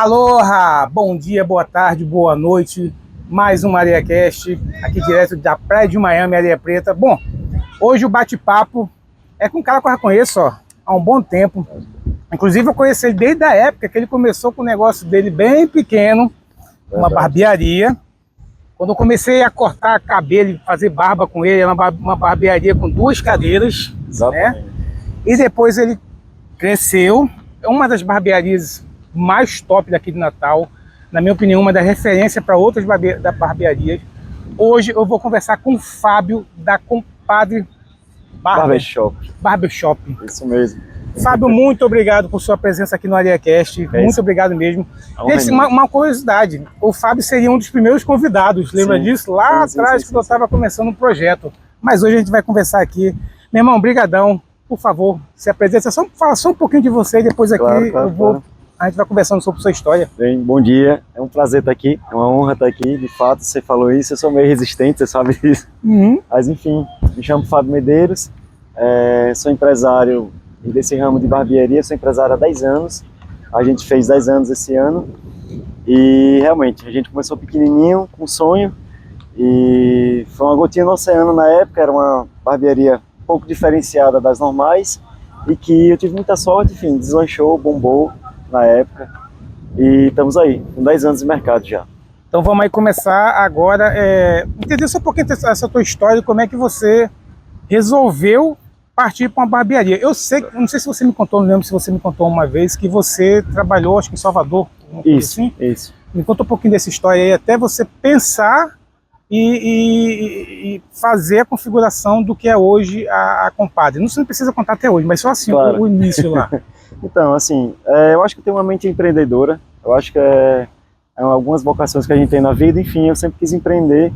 Aloha! Bom dia, boa tarde, boa noite. Mais um AreaCast, aqui direto da praia de Miami, Areia Preta. Bom, hoje o bate-papo é com um cara que eu já conheço há um bom tempo. Inclusive eu conheci ele desde a época que ele começou com o negócio dele bem pequeno, uma barbearia. Quando eu comecei a cortar cabelo e fazer barba com ele, era uma barbearia com 2 cadeiras. Né? E depois ele cresceu. É uma das barbearias mais top daqui de Natal, na minha opinião, uma das referências para outras barbearias. Hoje eu vou conversar com o Fábio da Compadre Barbershop. Isso mesmo. Fábio, muito obrigado por sua presença aqui no AreaCast. Muito obrigado mesmo. Gente, uma curiosidade, o Fábio seria um dos primeiros convidados, lembra disso? Lá atrás, quando eu estava começando um projeto. Mas hoje a gente vai conversar aqui. Meu irmão, brigadão. Por favor, se apresenta. Fala só um pouquinho de você e depois aqui a gente vai conversando sobre sua história. Bem, bom dia. É um prazer estar aqui. É uma honra estar aqui. De fato, você falou isso. Eu sou meio resistente, você sabe disso. Mas enfim, me chamo Fábio Medeiros. Sou empresário desse ramo de barbearia. Sou empresário há 10 anos. A gente fez 10 anos esse ano. E realmente, a gente começou pequenininho, com sonho. E foi uma gotinha no oceano na época. Era uma barbearia um pouco diferenciada das normais. E que eu tive muita sorte, enfim, deslanchou, bombou na época, e estamos aí, com 10 anos de mercado já. Então vamos aí começar agora, entender só um pouquinho essa tua história, como é que você resolveu partir para uma barbearia. Eu sei, não sei se você me contou, não lembro se você me contou uma vez, que você trabalhou, acho que em Salvador. Isso. Me conta um pouquinho dessa história aí, até você pensar e fazer a configuração do que é hoje a Compadre. Você não precisa contar até hoje, mas só assim, o início lá. Então, assim, eu acho que eu tenho uma mente empreendedora. Eu acho que algumas vocações que a gente tem na vida. Enfim, eu sempre quis empreender.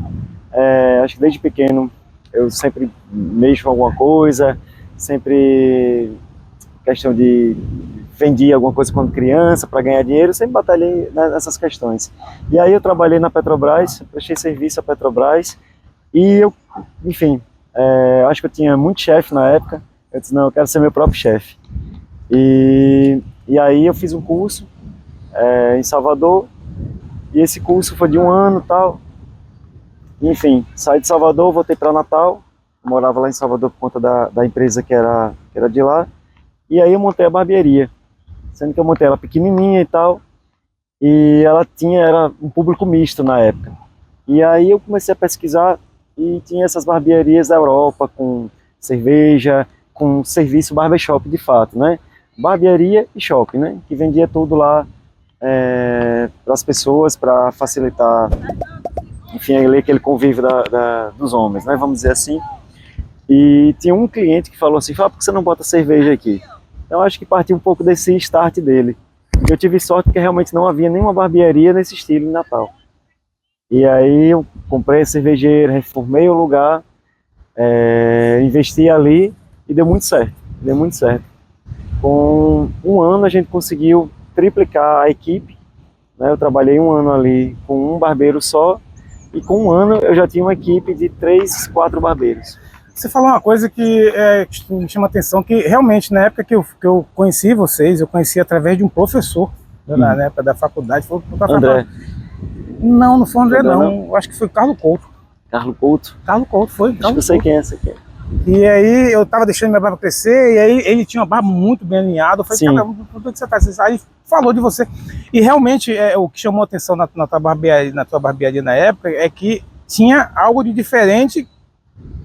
Acho que desde pequeno eu sempre mexo com alguma coisa, sempre questão de vendi alguma coisa quando criança para ganhar dinheiro, sempre batalhei nessas questões. E aí eu trabalhei na Petrobras, prestei serviço à Petrobras e eu, enfim, acho que eu tinha muito chefe na época. Eu disse, não, eu quero ser meu próprio chefe. E aí eu fiz um curso em Salvador, e esse curso foi de 1 ano e tal. Enfim, saí de Salvador, voltei para Natal, eu morava lá em Salvador por conta da empresa que era de lá, e aí eu montei a barbearia, sendo que eu montei ela pequenininha e tal, e ela era um público misto na época. E aí eu comecei a pesquisar, e tinha essas barbearias da Europa, com cerveja, com serviço barbershop de fato, né? Barbearia e shopping, né? Que vendia tudo lá para as pessoas, para facilitar, enfim, aquele convívio dos homens, né? Vamos dizer assim. E tinha um cliente que falou assim, por que você não bota cerveja aqui? Então acho que partiu um pouco desse start dele. Eu tive sorte porque realmente não havia nenhuma barbearia nesse estilo em Natal. E aí eu comprei a cervejeira, reformei o lugar, investi ali e deu muito certo, Com 1 ano a gente conseguiu triplicar a equipe, né? Eu trabalhei 1 ano ali com um barbeiro só, e com 1 ano eu já tinha uma equipe de 3, 4 barbeiros. Você falou uma coisa que me chama a atenção, que realmente na época que eu conheci vocês, eu conheci através de um professor, na época da faculdade. André? Não foi o André não, eu acho que foi o Carlos Couto. Carlos Couto? Carlos Couto, foi. Acho que eu sei quem é esse aqui. E aí eu tava deixando minha barba crescer, e aí ele tinha uma barba muito bem alinhada. Eu falei, cara, por que você tá assim? Aí falou de você. E realmente o que chamou a atenção na tua barbearia na época é que tinha algo de diferente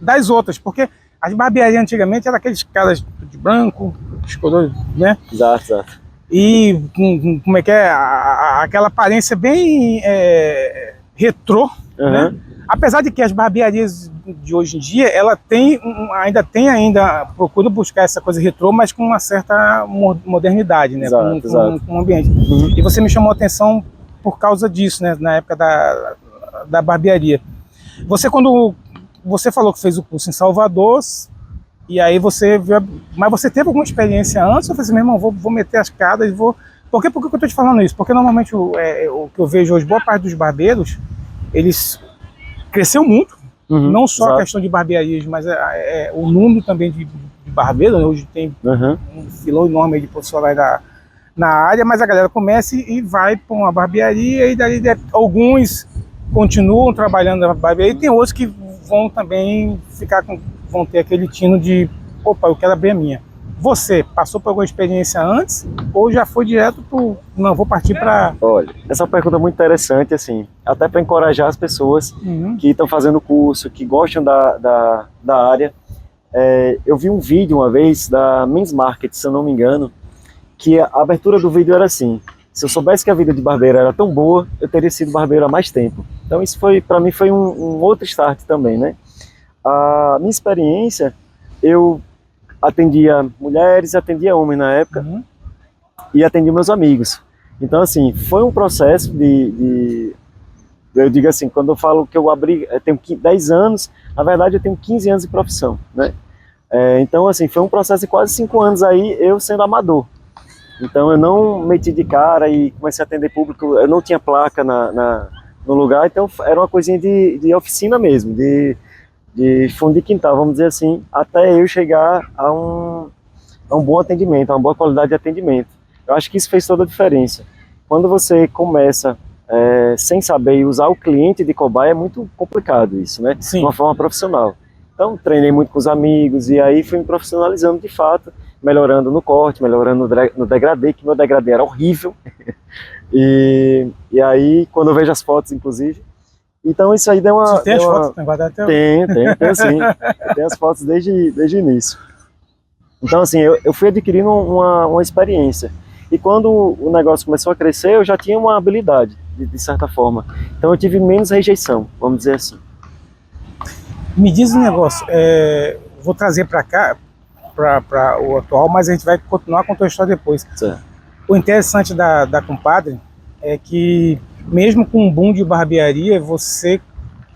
das outras, porque as barbearias antigamente eram aqueles caras de branco, os coroas, né? Exato. E como é que é? Aquela aparência bem retrô, né? Apesar de que as barbearias de hoje em dia, ela ainda procura buscar essa coisa retrô, mas com uma certa modernidade, né? Com um ambiente. E você me chamou a atenção por causa disso, né? Na época da barbearia. Quando você falou que fez o curso em Salvador, e aí mas você teve alguma experiência antes? Eu falei assim, meu irmão, vou meter as caras e vou... Por que eu tô te falando isso? Porque normalmente o que eu vejo hoje, boa parte dos barbeiros, eles cresceu muito, não só a questão de barbearias, mas o número também de barbeiros. Hoje tem um filão enorme de profissionais na área, mas a galera começa e vai para uma barbearia e daí alguns continuam trabalhando na barbearia e tem outros que vão também vão ter aquele tino de, opa, eu quero abrir a minha. Você passou por alguma experiência antes ou já foi direto pro, não, vou partir para... Olha, essa pergunta é muito interessante, assim, até para encorajar as pessoas que estão fazendo curso, que gostam da área. Eu vi um vídeo uma vez da Men's Market, se eu não me engano, que a abertura do vídeo era assim: se eu soubesse que a vida de barbeiro era tão boa, eu teria sido barbeiro há mais tempo. Então isso foi, para mim, foi um outro start também, né? A minha experiência, eu atendia mulheres, atendia homens na época, e atendia meus amigos. Então, assim, foi um processo eu digo assim, quando eu falo que eu tenho 10 anos, na verdade eu tenho 15 anos de profissão, né? Então, assim, foi um processo de quase 5 anos aí, eu sendo amador. Então, eu não meti de cara e comecei a atender público, eu não tinha placa no lugar, então era uma coisinha de oficina mesmo, de fundo de quintal, vamos dizer assim, até eu chegar a um bom atendimento, a uma boa qualidade de atendimento. Eu acho que isso fez toda a diferença. Quando você começa sem saber usar o cliente de cobaia, é muito complicado isso, né? Sim. De uma forma profissional. Então, treinei muito com os amigos e aí fui me profissionalizando de fato, melhorando no corte, melhorando no degradê, que meu degradê era horrível. e aí, quando eu vejo as fotos, inclusive, então isso aí deu uma... Você tem as fotos? Tem guardado até... Tenho sim. Eu tenho as fotos desde o início. Então, assim, eu fui adquirindo uma experiência. E quando o negócio começou a crescer, eu já tinha uma habilidade, de certa forma. Então eu tive menos rejeição, vamos dizer assim. Me diz um negócio, vou trazer para cá, para o atual, mas a gente vai continuar com a tua história depois. Certo. O interessante da Compadre é que, mesmo com um boom de barbearia, você,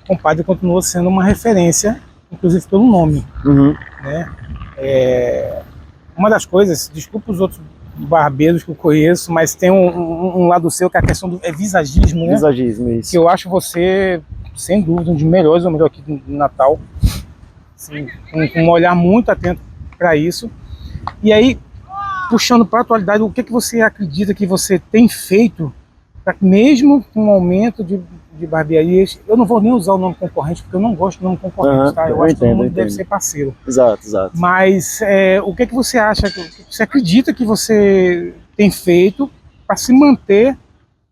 Compadre, continua sendo uma referência, inclusive pelo nome. Né? Uma das coisas, desculpa os outros barbeiros que eu conheço, mas tem um lado seu que é a questão do visagismo, né? Visagismo, isso. Que eu acho você, sem dúvida, um dos melhores, ou melhor aqui no Natal, assim, com um olhar muito atento para isso. E aí, puxando para a atualidade, o que você acredita que você tem feito para, mesmo com o aumento de barbearias, eu não vou nem usar o nome concorrente, porque eu não gosto do nome concorrente, tá? Eu acho que todo mundo deve ser parceiro. Exato. Mas o que você acha, o que você acredita que você tem feito para se manter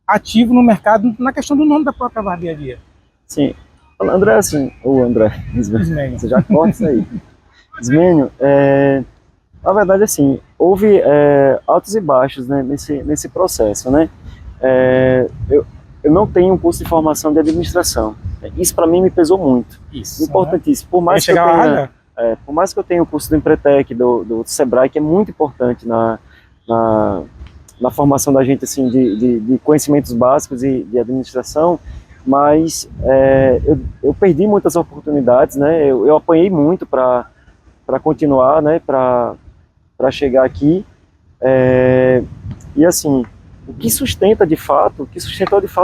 ativo no mercado na questão do nome da própria barbearia? Sim. André, assim, André, Ismênio. Você já corta isso aí. Ismênio, na verdade, assim, houve altos e baixos, né, nesse processo, né? Eu não tenho um curso de formação de administração. Isso para mim me pesou muito. Isso. Importantíssimo. Por mais que eu tenha o curso do Empretec, do Sebrae, que é muito importante na formação da gente, assim, de conhecimentos básicos e de administração, mas eu perdi muitas oportunidades, né? Eu apanhei muito para continuar, né? Para chegar aqui. E assim, o que sustentou de fato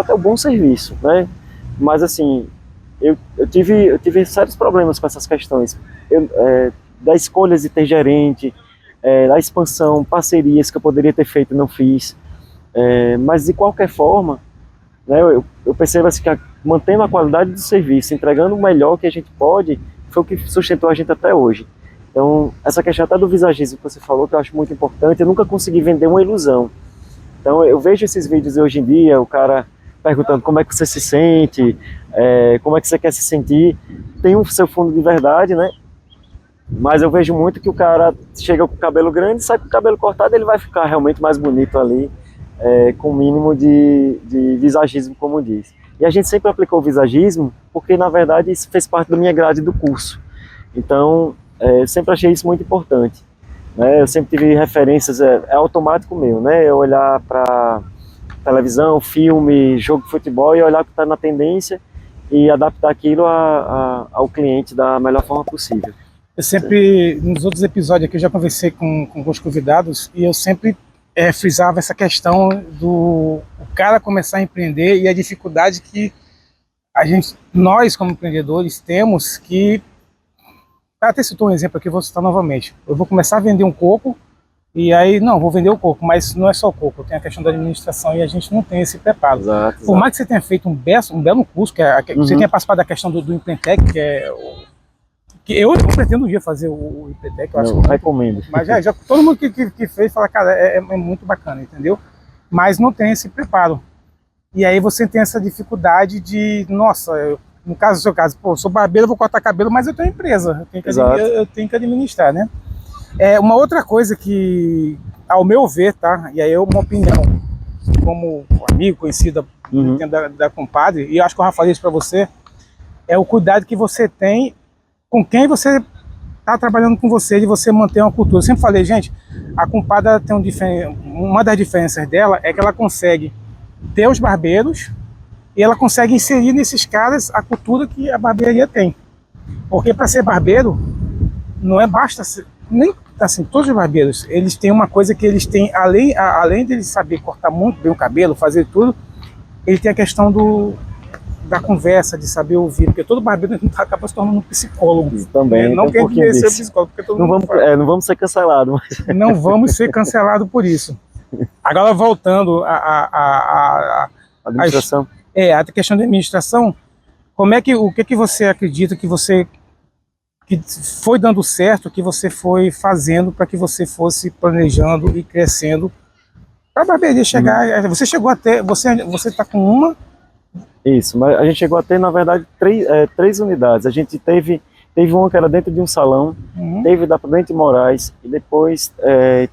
é o bom serviço, né? Mas assim, eu tive sérios problemas com essas questões, da escolha de ter gerente, da expansão, parcerias que eu poderia ter feito e não fiz, mas de qualquer forma, né, eu percebo assim, que mantendo a qualidade do serviço, entregando o melhor que a gente pode, foi o que sustentou a gente até hoje. Então, essa questão até do visagismo que você falou, que eu acho muito importante, eu nunca consegui vender uma ilusão. Então eu vejo esses vídeos hoje em dia, o cara perguntando como é que você se sente, como é que você quer se sentir, tem o seu fundo de verdade, né? Mas eu vejo muito que o cara chega com o cabelo grande, sai com o cabelo cortado, ele vai ficar realmente mais bonito ali, com o mínimo de visagismo, como diz. E a gente sempre aplicou o visagismo, porque na verdade isso fez parte da minha grade do curso. Então, eu sempre achei isso muito importante. Eu sempre tive referências, é automático meu, né? Eu olhar para televisão, filme, jogo de futebol e olhar o que está na tendência e adaptar aquilo ao cliente da melhor forma possível. Eu sempre, nos outros episódios aqui, eu já conversei com os convidados e eu sempre frisava essa questão do cara começar a empreender e a dificuldade que nós como empreendedores temos que... Até citou um exemplo aqui, vou citar novamente. Eu vou começar a vender um coco E aí, não, vou vender o coco, mas não é só o coco, tem a questão da administração e a gente não tem esse preparo. Exato, Por mais que você tenha feito um belo curso, você tenha participado da questão do Implantec, que é que eu pretendo um dia fazer o Implantec, eu acho eu recomendo. Mas já todo mundo que fez fala, cara, é muito bacana, entendeu? Mas não tem esse preparo. E aí você tem essa dificuldade de, nossa, no caso do seu caso, pô, eu sou barbeiro, eu vou cortar cabelo, mas eu tenho empresa, eu tenho que administrar, né? Uma outra coisa que, ao meu ver, tá? E aí é uma opinião, como amigo, conhecida da compadre, e eu acho que eu já falei isso para você, é o cuidado que você tem com quem você está trabalhando com você, de você manter uma cultura. Eu sempre falei, gente, a compadre tem uma das diferenças dela é que ela consegue ter os barbeiros e ela consegue inserir nesses caras a cultura que a barbearia tem. Porque para ser barbeiro, não é basta ser, nem assim, todos os barbeiros, eles têm uma coisa que eles têm, além de eles saber cortar muito bem o cabelo, fazer tudo, ele tem a questão da conversa, de saber ouvir, porque todo barbeiro acaba se tornando um psicólogo. Também, não quer dizer ser psicólogo, porque todo mundo fala. Não vamos ser cancelados. Mas... Não vamos ser cancelados por isso. Agora, voltando à administração. A questão da administração, o que você acredita que foi dando certo, que você foi fazendo para que você fosse planejando e crescendo para a barbearia chegar? Você chegou até, você está com uma? Isso, mas a gente chegou a ter, na verdade, três unidades. A gente teve uma que era dentro de um salão, teve da Prudente Moraes e depois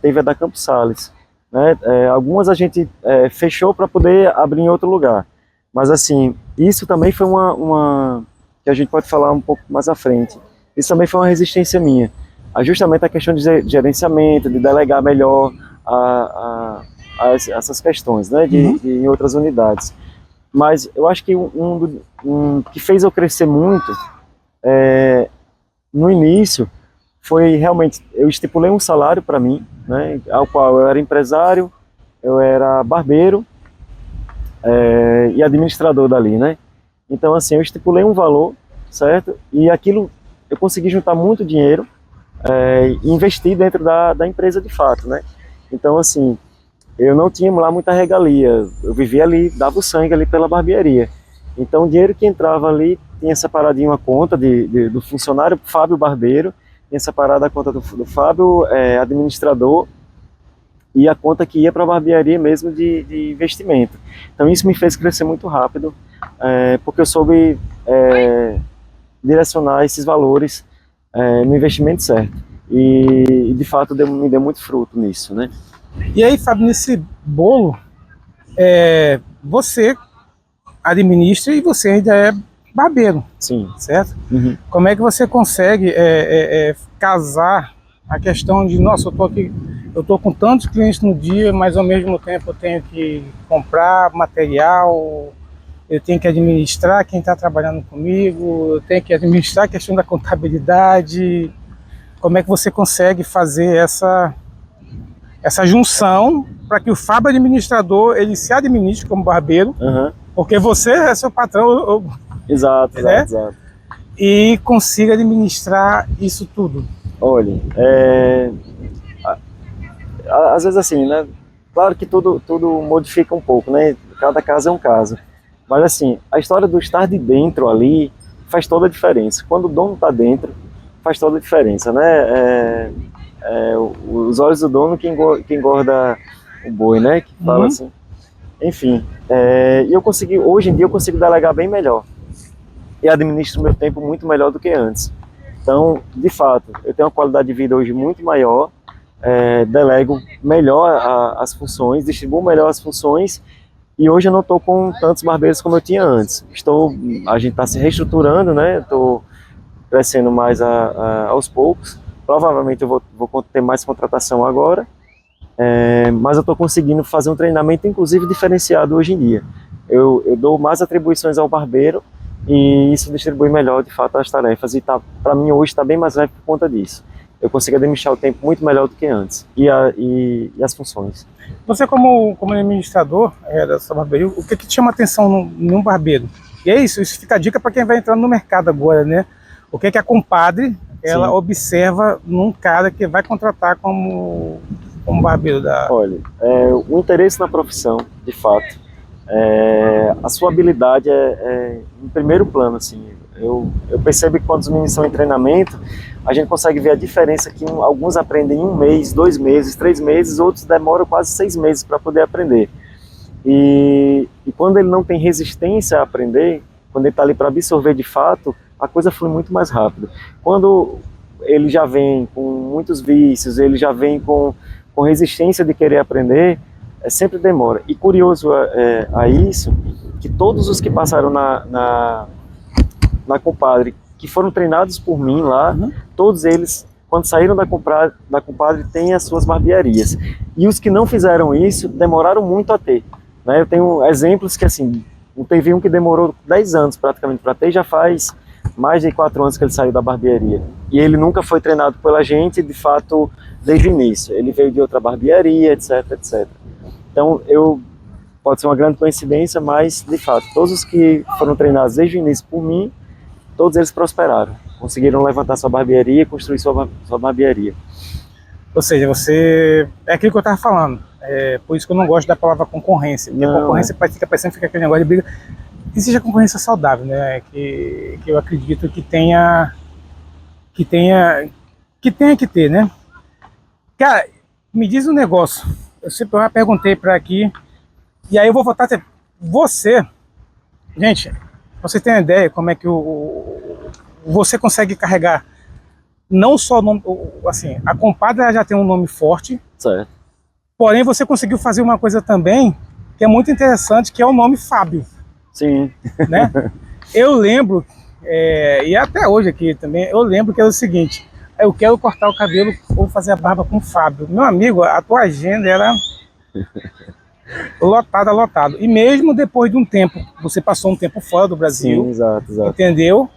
teve a da Campos Sales. Né? Algumas a gente fechou para poder abrir em outro lugar. Mas assim, isso também foi uma que a gente pode falar um pouco mais à frente. Isso também foi uma resistência minha. Justamente a questão de gerenciamento, de delegar melhor essas questões, né? Em outras unidades. Mas eu acho que que fez eu crescer muito no início foi realmente, eu estipulei um salário para mim, né, ao qual eu era empresário, eu era barbeiro e administrador dali, né? Então assim, eu estipulei um valor, certo? E aquilo eu consegui juntar muito dinheiro e investir dentro da empresa de fato, né? Então assim, eu não tinha lá muita regalia, eu vivia ali, dava o sangue ali pela barbearia. Então o dinheiro que entrava ali, tinha separado em uma conta do funcionário Fábio Barbeiro, tinha separado a conta do Fábio administrador e a conta que ia para a barbearia mesmo de investimento. Então isso me fez crescer muito rápido, porque eu soube direcionar esses valores no investimento certo. E de fato me deu muito fruto nisso, né? E aí, Fábio, nesse bolo, você administra e você ainda é barbeiro. Sim. Certo? Como é que você consegue casar a questão de, nossa, eu tô com tantos clientes no dia, mas ao mesmo tempo eu tenho que comprar material, eu tenho que administrar quem está trabalhando comigo, eu tenho que administrar a questão da contabilidade. Como é que você consegue fazer essa junção para que o Fábio administrador ele se administre como barbeiro, porque você é seu patrão, exato. e consiga administrar isso tudo? Olha, às vezes assim, né? Claro que tudo modifica um pouco, né? Cada caso é um caso. Mas assim, a história do estar de dentro ali faz toda a diferença. Quando o dono está dentro, faz toda a diferença, né? Os olhos do dono que engorda o boi, né? Que fala assim. Enfim, e hoje em dia eu consigo delegar bem melhor. E administro o meu tempo muito melhor do que antes. Então, de fato, eu tenho uma qualidade de vida hoje muito maior, delego melhor as funções, distribuo melhor as funções, e hoje eu não estou com tantos barbeiros como eu tinha antes. A gente está se reestruturando, né? Estou crescendo mais aos poucos. Provavelmente eu vou ter mais contratação agora, mas eu estou conseguindo fazer um treinamento, inclusive, diferenciado hoje em dia. Eu dou mais atribuições ao barbeiro e isso distribui melhor, de fato, as tarefas. E para mim hoje está bem mais leve por conta disso. Eu consigo administrar o tempo muito melhor do que antes, e as funções. Você, como administrador dessa barbearia, o que te chama atenção num barbeiro? E é isso fica a dica para quem vai entrando no mercado agora, né? O que a compadre ela observa num cara que vai contratar como como barbeiro da... Olha, o interesse na profissão, de fato, a sua habilidade é em primeiro plano, assim. Eu percebo que quando os meninos estão em treinamento, a gente consegue ver a diferença que alguns aprendem em 1 mês, 2 meses, 3 meses, outros demoram quase 6 meses para poder aprender. E quando ele não tem resistência a aprender, quando ele está ali para absorver de fato, a coisa flui muito mais rápido. Quando ele já vem com muitos vícios, ele já vem com resistência de querer aprender, sempre demora. E curioso a isso, que todos os que passaram na Compadre, que foram treinados por mim lá, todos eles, quando saíram da Compadre, têm as suas barbearias. E os que não fizeram isso, demoraram muito a ter. Né? Eu tenho exemplos que, assim, teve um que demorou 10 anos praticamente para ter, já faz mais de 4 anos que ele saiu da barbearia. E ele nunca foi treinado pela gente, de fato, desde o início. Ele veio de outra barbearia, etc, etc. Então, pode ser uma grande coincidência, mas, de fato, todos os que foram treinados desde o início por mim, todos eles prosperaram. Conseguiram levantar sua barbearia e construir sua barbearia. Ou seja, é aquilo que eu estava falando. Por isso que eu não gosto da palavra concorrência. Porque a concorrência fica parecendo aquele negócio de briga. Existe a concorrência saudável, né? Que eu acredito que tenha que ter, né? Cara, me diz um negócio. Eu sempre já perguntei para aqui, e aí eu vou voltar a você. Gente, você tem uma ideia como é que você consegue carregar não só o nome, assim, a Compadre já tem um nome forte, certo. Porém você conseguiu fazer uma coisa também que é muito interessante, que é o nome Fábio. Sim. Né? Eu lembro, e até hoje aqui também, eu lembro que era o seguinte: eu quero cortar o cabelo ou fazer a barba com o Fábio. Meu amigo, a tua agenda era lotada. E mesmo depois de um tempo, você passou um tempo fora do Brasil. Sim, exato. Entendeu?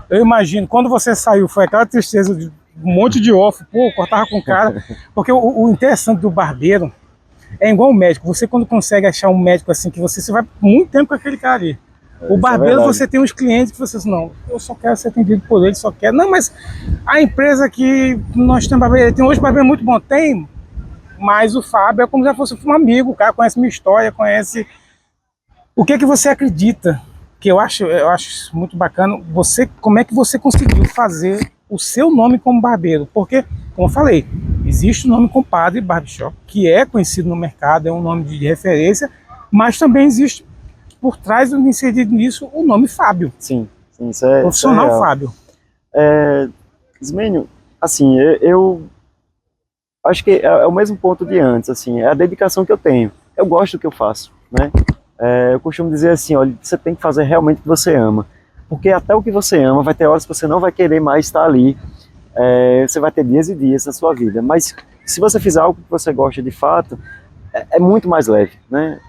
Eu imagino, quando você saiu, foi aquela tristeza de um monte de off, pô, cortava com o cara. Porque o interessante do barbeiro é igual o médico. Você, quando consegue achar um médico assim, que você vai muito tempo com aquele cara ali. O barbeiro, você tem uns clientes que você diz, não, eu só quero ser atendido por ele, só quero. Não, mas a empresa que nós temos barbeiro, tem hoje barbeiro muito bom, tem, mas o Fábio é como se fosse um amigo, o cara conhece minha história, conhece o que você acredita, que eu acho muito bacana, como é que você conseguiu fazer o seu nome como barbeiro, porque, como eu falei, existe o nome Compadre Barbershop, que é conhecido no mercado, é um nome de referência, mas também existe por trás do inserido nisso o nome Fábio. Sim, isso é profissional, isso é Fábio. Ismênio, assim, eu acho que é o mesmo ponto de antes, assim, é a dedicação que eu tenho. Eu gosto do que eu faço, né? Eu costumo dizer assim, olha, você tem que fazer realmente o que você ama, porque até o que você ama vai ter horas que você não vai querer mais estar ali. Você vai ter dias e dias na sua vida, mas se você fizer algo que você gosta de fato, é muito mais leve, né?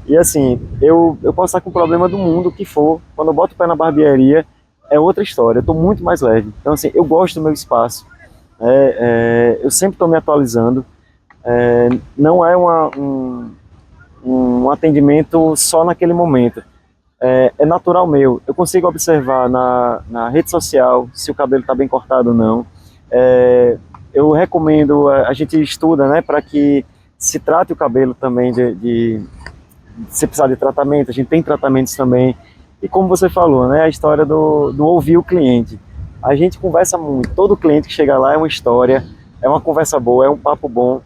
E assim, eu posso estar com o problema do mundo que for, quando eu boto o pé na barbearia, é outra história, eu estou muito mais leve. Então assim, eu gosto do meu espaço, eu sempre estou me atualizando, não é um atendimento só naquele momento, é natural meu. Eu consigo observar na rede social se o cabelo está bem cortado ou não. Eu recomendo, a gente estuda, né, para que se trate o cabelo também se precisar de tratamento, a gente tem tratamentos também. E como você falou, né, a história do ouvir o cliente. A gente conversa muito, todo cliente que chega lá é uma história, é uma conversa boa, é um papo bom.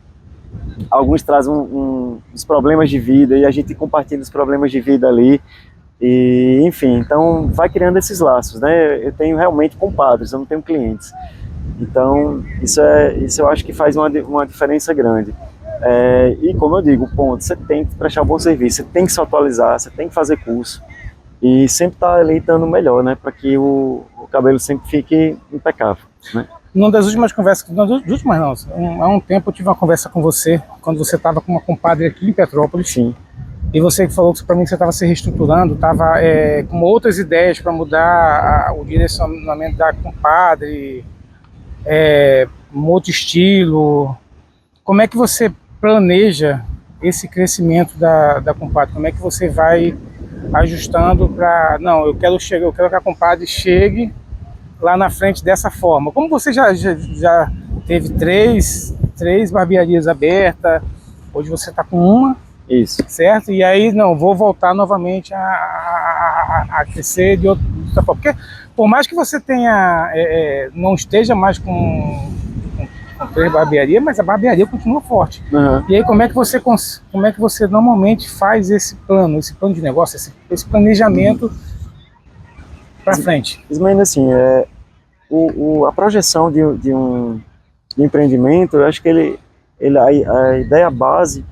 Alguns trazem os problemas de vida e a gente compartilha os problemas de vida ali. E, enfim, então vai criando esses laços, né? Eu tenho realmente compadres, eu não tenho clientes. Então, isso eu acho que faz uma diferença grande. E como eu digo, ponto, você tem que prestar um bom serviço, você tem que se atualizar, você tem que fazer curso e sempre estar ali dando o melhor, né? Para que o cabelo sempre fique impecável, né? Numa das últimas conversas, há um tempo eu tive uma conversa com você, quando você estava com uma compadre aqui em Petrópolis. Sim. E você falou que para mim você estava se reestruturando, estava com outras ideias para mudar o direcionamento da compadre, um outro estilo. Como é que você planeja esse crescimento da compadre? Como é que você vai ajustando para... Não, eu quero que a compadre chegue lá na frente dessa forma. Como você já teve 3 barbearias abertas, hoje você está com uma, Isso. certo? E aí, não, vou voltar novamente a crescer de outra forma. Porque por mais que você tenha, não esteja mais com 3 barbearias, mas a barbearia continua forte. Uhum. E aí, como é que você normalmente faz esse plano de negócio, esse planejamento para frente? Ismael, assim, a projeção de um empreendimento, eu acho que a ideia base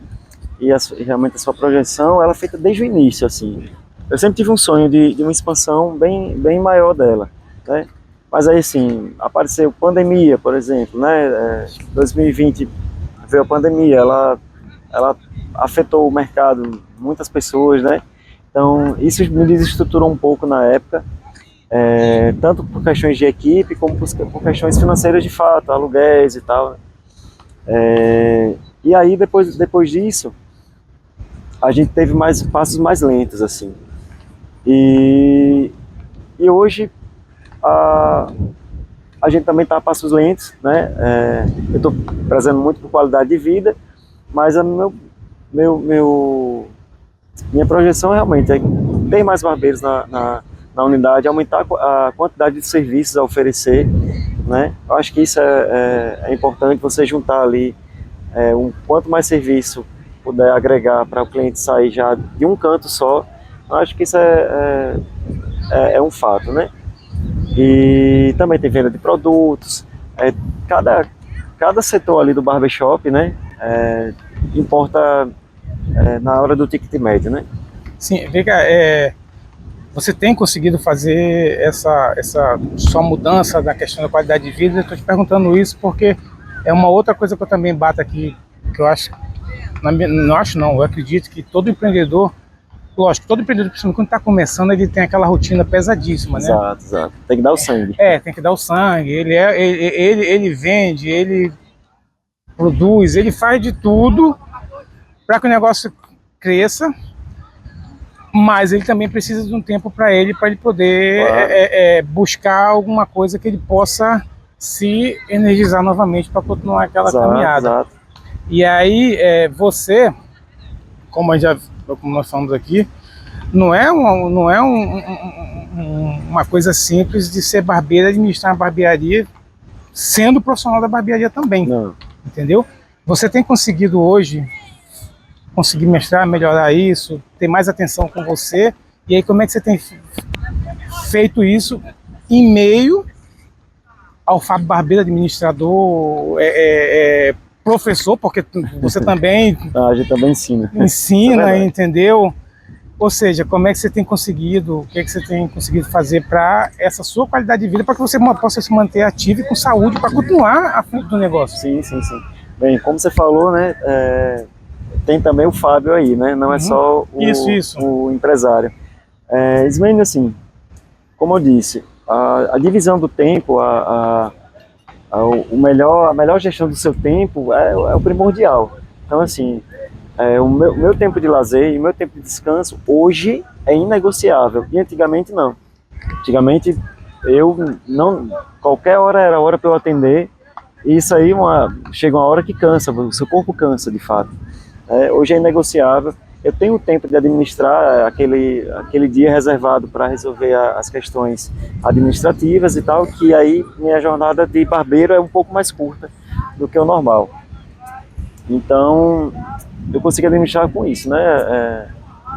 e realmente a sua projeção, ela é feita desde o início, assim. Eu sempre tive um sonho de uma expansão bem maior dela, né? Mas aí, assim, apareceu pandemia, por exemplo, né? 2020 veio a pandemia, ela afetou o mercado, muitas pessoas, né? Então, isso me desestruturou um pouco na época, tanto por questões de equipe, como por questões financeiras de fato, aluguéis e tal. E aí, depois disso, a gente teve passos mais lentos, assim. E hoje, a gente também está a passos lentos, né? Eu estou prezando muito por qualidade de vida, mas minha projeção realmente é ter mais barbeiros na unidade, aumentar a quantidade de serviços a oferecer, né? Eu acho que isso é importante, você juntar ali quanto mais serviço puder agregar para o cliente sair já de um canto só, eu acho que isso é um fato, né? E também tem venda de produtos, cada setor ali do barbershop, né, importa na hora do ticket médio, né? Sim, vê cá, você tem conseguido fazer essa sua mudança da questão da qualidade de vida? Eu estou te perguntando isso porque é uma outra coisa que eu também bato aqui, que eu acho, eu acredito que todo empreendedor, lógico, todo empreendedor, principalmente quando está começando, ele tem aquela rotina pesadíssima, né? Exato. Tem que dar o sangue. Tem que dar o sangue. Ele vende, ele produz, ele faz de tudo para que o negócio cresça, mas ele também precisa de um tempo para ele poder buscar alguma coisa que ele possa se energizar novamente para continuar aquela caminhada. Exato. E aí, você, como nós falamos aqui, não é uma coisa simples de ser barbeiro e administrar uma barbearia sendo profissional da barbearia também. Não. Entendeu? Você tem conseguido hoje melhorar isso, ter mais atenção com você, e aí como é que você tem feito isso em meio ao Fábio Barbeiro, administrador, professor, porque você também A gente também ensina. Entendeu? Ou seja, como é que você tem conseguido, o que é que você tem conseguido fazer para essa sua qualidade de vida, para que você possa se manter ativo e com saúde para continuar à frente do negócio? Sim. Bem, como você falou, né, tem também o Fábio aí, né, não é só o empresário. Ismael, assim, como eu disse, a divisão do tempo, a melhor gestão do seu tempo é o primordial. Então, assim, o meu tempo de lazer e o meu tempo de descanso hoje é inegociável, e antigamente não. Antigamente qualquer hora era hora para eu atender, e isso aí chega uma hora que cansa, o seu corpo cansa de fato. Hoje é inegociável. Eu tenho tempo de administrar aquele dia reservado para resolver as questões administrativas e tal, que aí minha jornada de barbeiro é um pouco mais curta do que o normal. Então, eu consigo administrar com isso, né?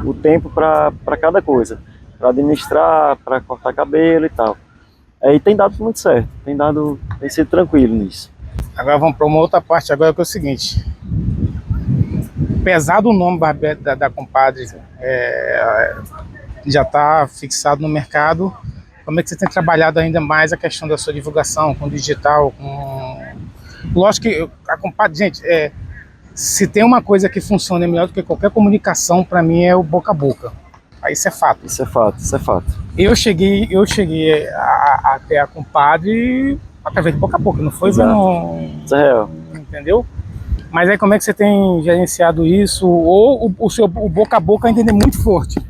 O tempo para cada coisa, para administrar, para cortar cabelo e tal. E tem dado muito certo, tem sido tranquilo nisso. Agora vamos para uma outra parte agora, que é o seguinte. Apesar do nome da Compadre já está fixado no mercado, como é que você tem trabalhado ainda mais a questão da sua divulgação com o digital? Lógico que a Compadre, gente, se tem uma coisa que funciona melhor do que qualquer comunicação, para mim é o boca a boca. Isso é fato. Isso é fato. Eu cheguei até a Compadre através de boca a boca, não foi? Isso é real. Entendeu? Mas aí como é que você tem gerenciado isso? Ou o boca a boca ainda é muito forte?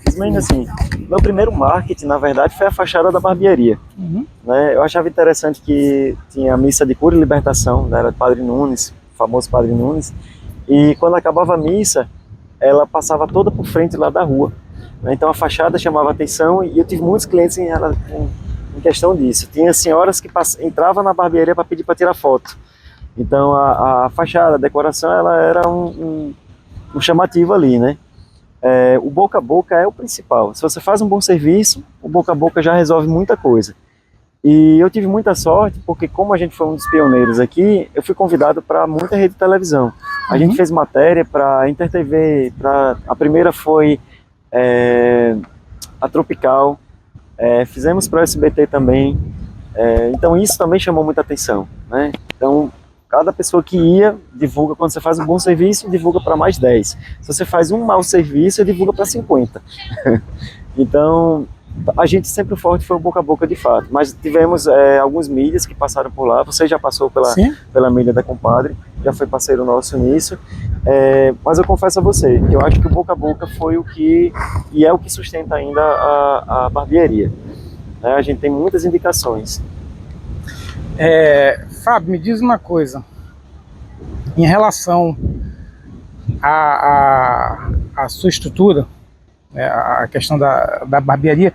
Ismael, assim, meu primeiro marketing, na verdade, foi a fachada da barbearia. Uhum. Né? Eu achava interessante que tinha a missa de cura e libertação, né, era do Padre Nunes, famoso Padre Nunes, e quando acabava a missa, ela passava toda por frente lá da rua, né? Então a fachada chamava atenção e eu tive muitos clientes em questão disso. Tinha senhoras que entravam na barbearia para pedir para tirar foto. Então a fachada, a decoração, ela era um chamativo ali, né? O boca a boca é o principal. Se você faz um bom serviço, o boca a boca já resolve muita coisa. E eu tive muita sorte, porque como a gente foi um dos pioneiros aqui, eu fui convidado para muita rede de televisão. A gente fez matéria para Inter TV, a primeira foi a Tropical, fizemos para o SBT também. Então isso também chamou muita atenção, né? Então cada pessoa que ia, divulga. Quando você faz um bom serviço, divulga para mais 10. Se você faz um mau serviço, divulga para 50. Então, a gente sempre forte foi o boca a boca de fato. Mas tivemos alguns mídias que passaram por lá. Você já passou pela mídia da Compadre, já foi parceiro nosso nisso. Mas eu confesso a você, que eu acho que o boca a boca foi o que, e é o que sustenta ainda a barbearia. A gente tem muitas indicações. Fábio, me diz uma coisa, em relação à sua estrutura, a questão da barbearia,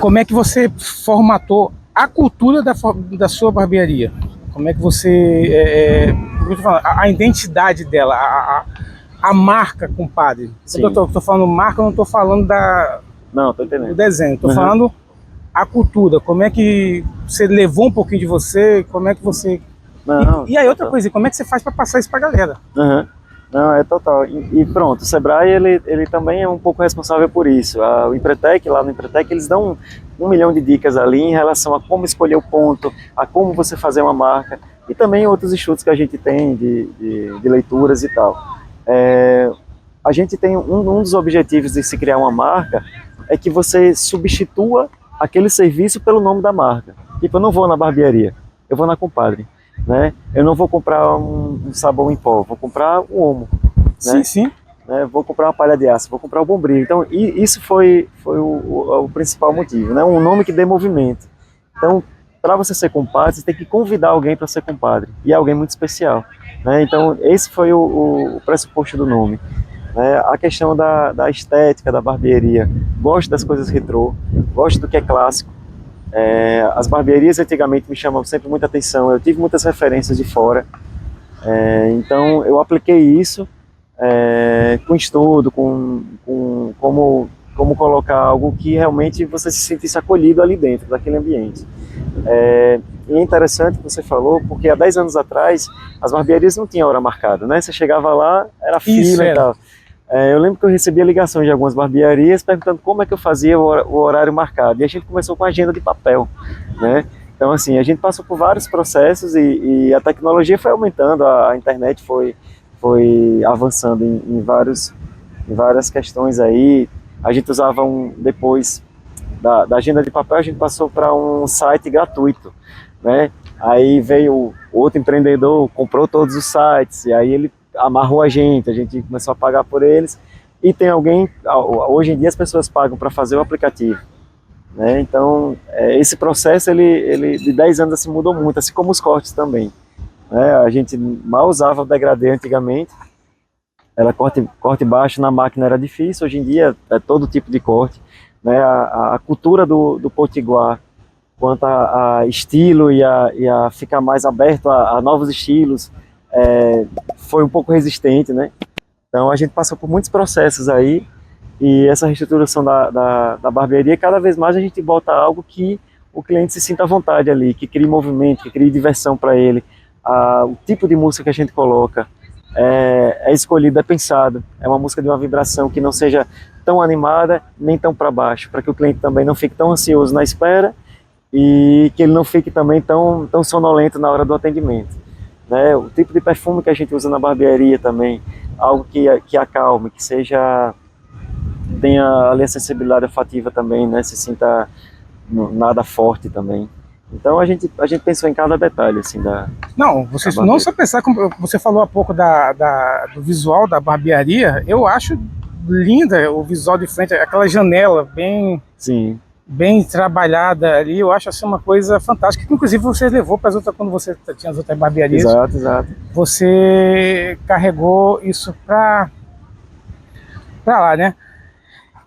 como é que você formatou a cultura da sua barbearia? Como é que você, a identidade dela, a marca, compadre? Quando eu estou falando marca, eu não estou falando do desenho, estou falando a cultura. Como é que você levou um pouquinho de você? Como é que você... E aí outra coisa, como é que você faz para passar isso para a galera? Não, é total. E pronto, o Sebrae, ele também é um pouco responsável por isso. O Empretec, lá no Empretec, eles dão 1 milhão de dicas ali em relação a como escolher o ponto, a como você fazer uma marca, e também outros estudos que a gente tem de leituras e tal. A gente tem um dos objetivos de se criar uma marca é que você substitua aquele serviço pelo nome da marca. Tipo, eu não vou na barbearia, eu vou na Compadre, né? Eu não vou comprar um sabão em pó, vou comprar um Omo, né? Sim. Vou comprar uma palha de aço, vou comprar o Bombril. Então, isso foi o principal motivo, né? Um nome que dê movimento. Então, para você ser compadre, você tem que convidar alguém para ser compadre, e é alguém muito especial, né? Então, esse foi o pressuposto do nome. A questão da estética da barbearia, gosto das coisas retrô, gosto do que é clássico. As barbearias antigamente me chamam sempre muita atenção, eu tive muitas referências de fora, então eu apliquei isso com estudo, com como colocar algo que realmente você se sentisse acolhido ali dentro daquele ambiente. E é interessante que você falou, porque há 10 anos atrás as barbearias não tinham hora marcada, né? Você chegava lá, era fila e tal. Eu lembro que eu recebia ligações de algumas barbearias perguntando como é que eu fazia o horário marcado, e a gente começou com agenda de papel, né? Então assim, a gente passou por vários processos e a tecnologia foi aumentando, a internet foi avançando em várias questões aí. A gente usava depois da agenda de papel, a gente passou para um site gratuito, né? Aí veio outro empreendedor, comprou todos os sites, e aí ele amarrou a gente começou a pagar por eles, e tem alguém, hoje em dia as pessoas pagam para fazer o aplicativo, né? Então esse processo ele de 10 anos assim mudou muito, assim como os cortes também, né? A gente mal usava o degradê antigamente, era corte baixo, na máquina era difícil, hoje em dia é todo tipo de corte, né? A cultura do potiguar, quanto a estilo e a ficar mais aberto a novos estilos, foi um pouco resistente, né? Então a gente passou por muitos processos aí, e essa reestruturação da barbearia, cada vez mais a gente bota algo que o cliente se sinta à vontade ali, que crie movimento, que crie diversão para ele. O tipo de música que a gente coloca é escolhido, é pensado, é uma música de uma vibração que não seja tão animada nem tão para baixo, para que o cliente também não fique tão ansioso na espera e que ele não fique também tão sonolento na hora do atendimento, né? O tipo de perfume que a gente usa na barbearia também, algo que acalme, que tenha ali a sensibilidade olfativa também, né? Se sinta nada forte também. Então a gente pensou em cada detalhe assim Não, vocês não só pensar, como você falou há pouco do visual da barbearia, eu acho linda o visual de frente, aquela janela bem... Sim. bem trabalhada ali, eu acho assim uma coisa fantástica, que inclusive você levou para as outras, quando você tinha as outras barbearias. Exato, exato. Você carregou isso para lá, né?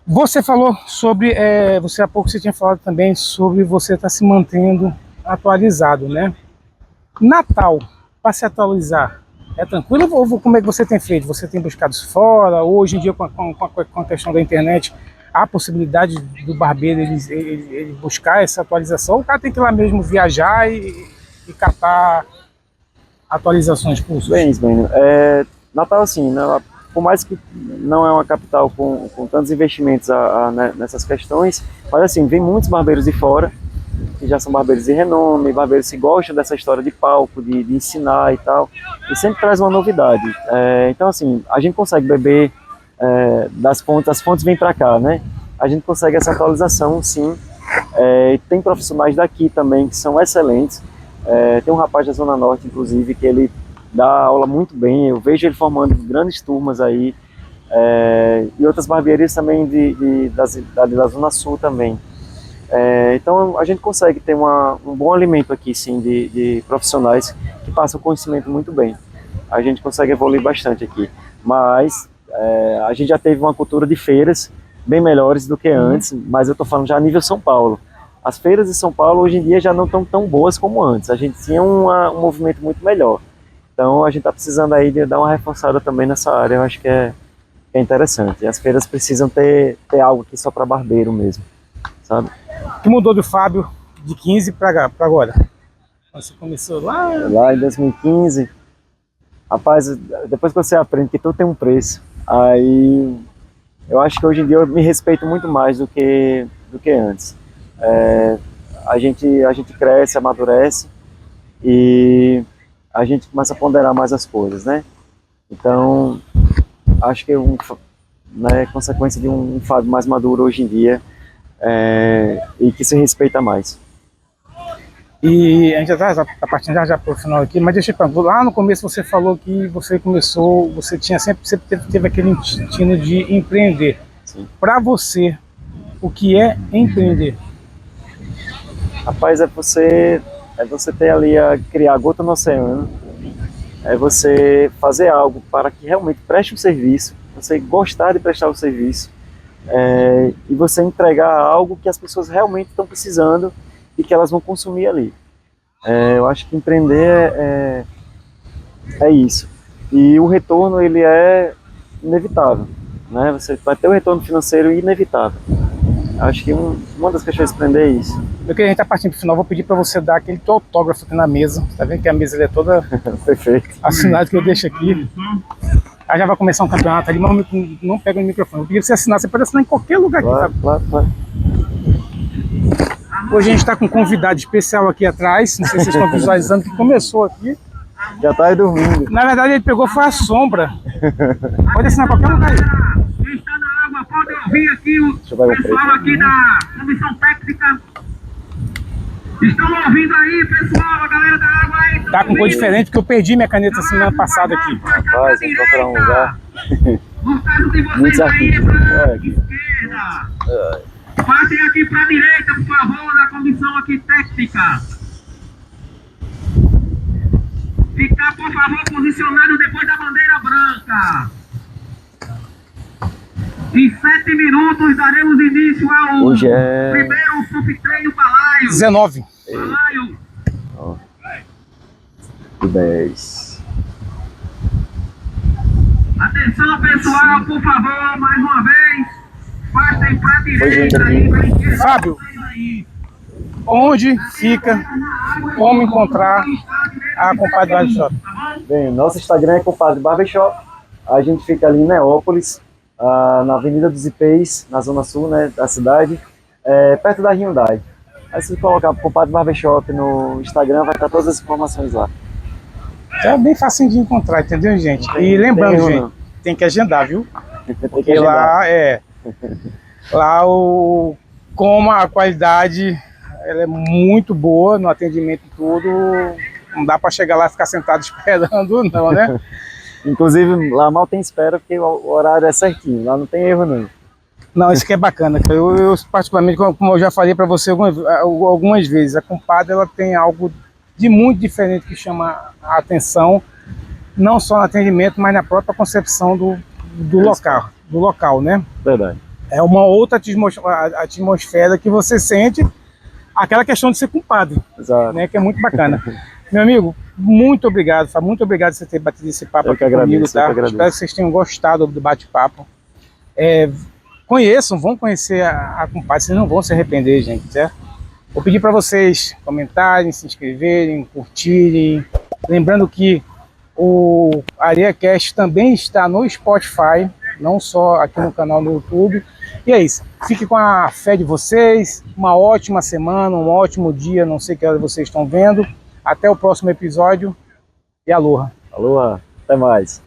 Você falou sobre, você há pouco você tinha falado também sobre você estar se mantendo atualizado, né? Natal, para se atualizar, é tranquilo ou como é que você tem feito? Você tem buscado isso fora? Ou hoje em dia, com a questão da internet, há a possibilidade do barbeiro ele buscar essa atualização? Ou o cara tem que ir lá mesmo viajar e catar atualizações, cursos? Bem, Natal, assim, né, por mais que não é uma capital com tantos investimentos né, nessas questões, mas assim, vem muitos barbeiros de fora, que já são barbeiros de renome, barbeiros que gostam dessa história de palco, de ensinar e tal, e sempre traz uma novidade. Então, assim, a gente consegue beber das fontes, as fontes vêm para cá, né? A gente consegue essa atualização, sim. Tem profissionais daqui também que são excelentes. Tem um rapaz da Zona Norte, inclusive, que ele dá aula muito bem, eu vejo ele formando grandes turmas aí, e outras barbearias também da Zona Sul também. Então a gente consegue ter um bom alimento aqui, sim, de profissionais que passam o conhecimento muito bem. A gente consegue evoluir bastante aqui, mas a gente já teve uma cultura de feiras bem melhores do que antes, mas eu estou falando já a nível São Paulo. As feiras de São Paulo hoje em dia já não estão tão boas como antes, a gente tinha um movimento muito melhor. Então a gente está precisando aí de dar uma reforçada também nessa área, eu acho que é interessante. E as feiras precisam ter algo aqui só para barbeiro mesmo, sabe? Que mudou do Fábio de 15 para agora? Você começou lá? Lá em 2015, rapaz, depois que você aprende que tudo tem um preço, aí eu acho que hoje em dia eu me respeito muito mais do que antes. A gente cresce, amadurece e a gente começa a ponderar mais as coisas, né? Então, acho que né, consequência de um Fábio mais maduro hoje em dia, e que se respeita mais. E a gente já está partindo já para o final aqui, mas deixa eu perguntar, lá no começo você falou que você começou, você sempre teve aquele instinto de empreender. Para você, o que é empreender? Rapaz, é você ter ali criar a gota no oceano, é você fazer algo para que realmente preste um serviço, você gostar de prestar o serviço, e você entregar algo que as pessoas realmente estão precisando e que elas vão consumir ali. Eu acho que empreender é isso. E o retorno, ele é inevitável, né? Você vai ter um retorno financeiro inevitável. Acho que uma das questões de empreender é isso. Meu querido, a gente está partindo para o final, vou pedir para você dar aquele teu autógrafo aqui na mesa. Tá vendo que a mesa é toda perfeito, assinada, que eu deixo aqui. Aí já vai começar um campeonato ali, mas não pega o microfone. Eu pedi para você assinar, você pode assinar em qualquer lugar aqui, claro, tá? Claro. Hoje a gente está com um convidado especial aqui atrás, não sei se vocês estão visualizando, que começou aqui. Já está aí dormindo. Na verdade ele pegou, foi a sombra. Pode assinar em qualquer lugar aí. Quem está na água pode ouvir aqui o pessoal aqui da comissão técnica. Estão ouvindo aí, pessoal, a galera da água aí. Tá com cor diferente, porque eu perdi minha caneta semana passada aqui. Rapaz, vou procurar um lugar. No caso de vocês Muitos aí, artistas. para esquerda. Passem aqui para a direita, por favor, na comissão aqui técnica. Ficar, por favor, posicionado depois da bandeira branca. Em 7 minutos daremos início ao Hoje é... primeiro subtreino balaio. 19. Balaio. 10. Atenção, pessoal, por favor, mais uma vez. Passem para a direita aí, para a esquerda. Fábio, onde fica, como encontrar a Compadre Barbershop? Bem, nosso Instagram é Compadre Barbershop. A gente fica ali em Neópolis, na Avenida dos Ipês, na zona sul, né, da cidade, perto da Hyundai. Aí se colocar Compadre Barbershop no Instagram, vai estar todas as informações lá. É bem facinho de encontrar, entendeu, gente? E lembrando, gente, tem que agendar, viu? Porque lá como a qualidade ela é muito boa no atendimento e tudo, não dá para chegar lá e ficar sentado esperando, não, né? Inclusive, lá mal tem espera, porque o horário é certinho, lá não tem erro não. Não, isso que é bacana. Eu particularmente, como eu já falei para você algumas vezes, a compadre ela tem algo de muito diferente que chama a atenção, não só no atendimento, mas na própria concepção do local, né? Verdade. É uma outra atmosfera que você sente, aquela questão de ser compadre, Exato. né? Que é muito bacana. Meu amigo, muito obrigado, Fábio. Muito obrigado por você ter batido esse papo aqui comigo, tá? Espero que vocês tenham gostado do bate-papo. Vão conhecer a compadre, vocês não vão se arrepender, gente, certo? Vou pedir para vocês comentarem, se inscreverem, curtirem. Lembrando que o AreaCast também está no Spotify, não só aqui no canal no YouTube. E é isso. Fique com a fé de vocês. Uma ótima semana, um ótimo dia. Não sei que hora vocês estão vendo. Até o próximo episódio. E aloha. Aloha. Até mais.